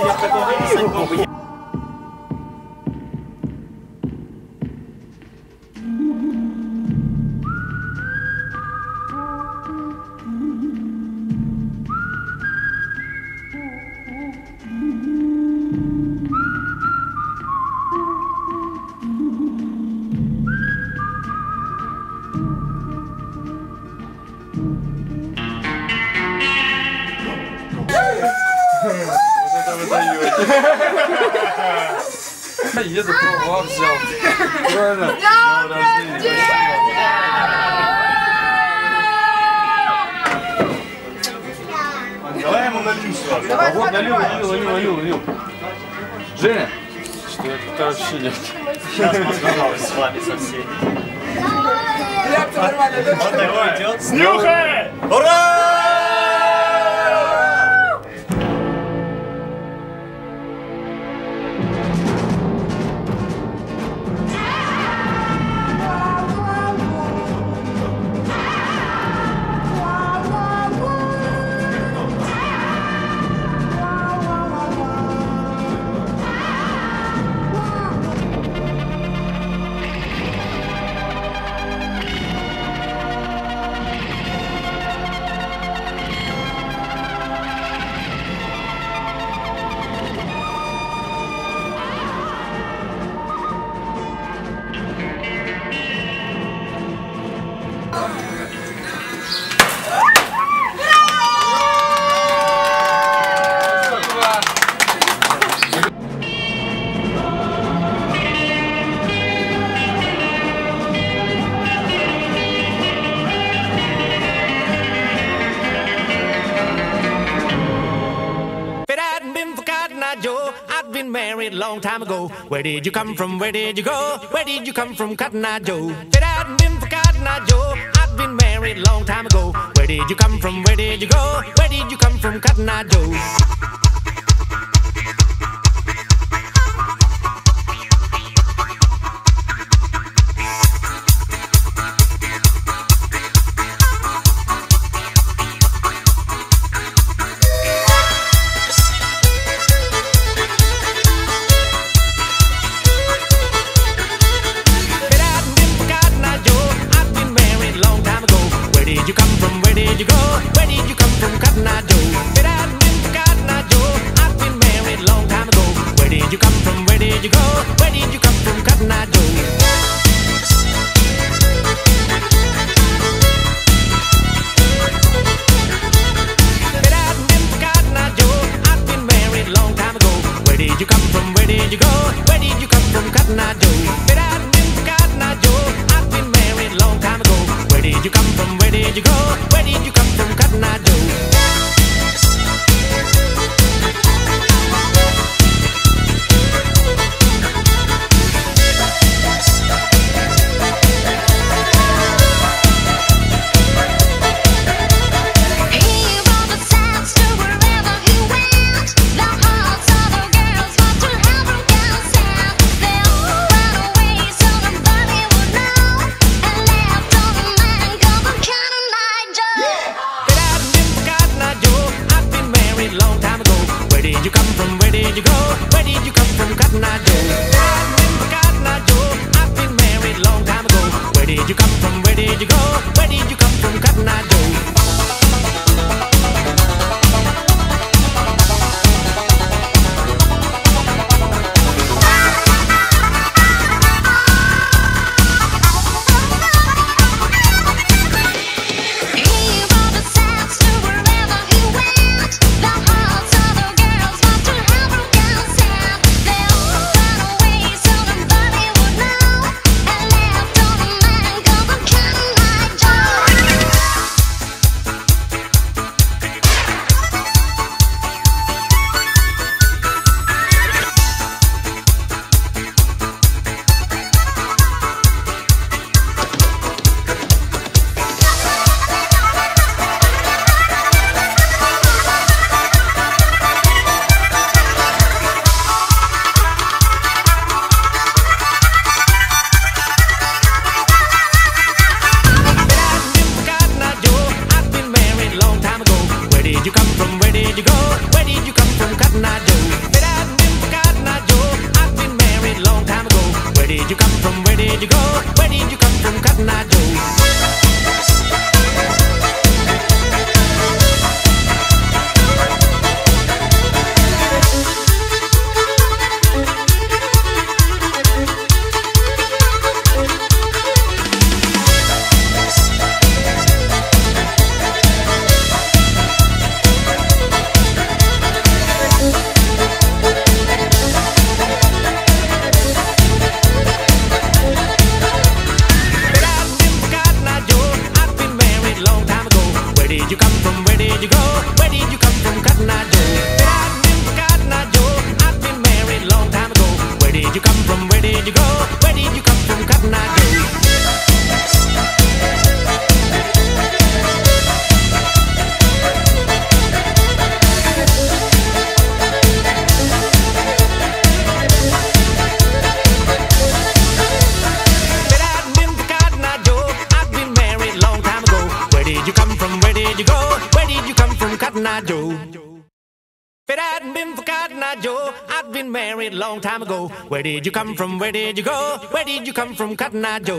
sería pequeño. Еду права взял. Правильно? Давай ему налью сразу. А вот налил. Женя, что это вообще нет. Сейчас познакомлюсь с вами со всеми. Вот такой идет. Снюхай! Ура! I've been married long time ago. Where did you come from? Where did you go? Where did you come from, Cotton Eye Joe? If it hadn't been for Cotton Eye Joe, I'd been married long time ago. Where did you come from? Where did you go? Where did you come from, Cotton Eye Joe? Where did you come from? Where did you go? Where did you come from, Cotton Eye Joe? If it hadn't been for Cotton Eye Joe, I'd been married long time ago. Where did you come from? Where did you go? Where did you come from, Cotton Eye Joe? If it hadn't been for Cotton Eye Joe, I'd been married long time ago. Where did you come from? Where did you go? Where did you come from, Cotton Eye Joe? If it hadn't been for Cotton Eye Joe, I'd been married long time ago. Where did you come from? Where did you go? Where did you come from, Cotton Eye Joe? Long time ago, where did you come from? Where did you go? Where did you come from, Cotton Eye Joe? I've been for Cotton Eye Joe. I've been married long time ago. Where did you come from? Where did you go? Where did you come from, Cotton Eye Joe? did you come from? Where did you go? Where did you come from, Cotton Eye Joe? If it hadn't been for Cotton Eye Joe, I'd been married long time ago. Where did you come from? Where did you go? Where did you come from, Cotton Eye Joe? Where did you come from? Where did you go? Where did you come from, Cotton Eye Joe? If it hadn't been for Cotton Eye Joe, I'd been married a long time ago. Where did you come from? Where did you go? Where did you come from, Cotton Eye Joe?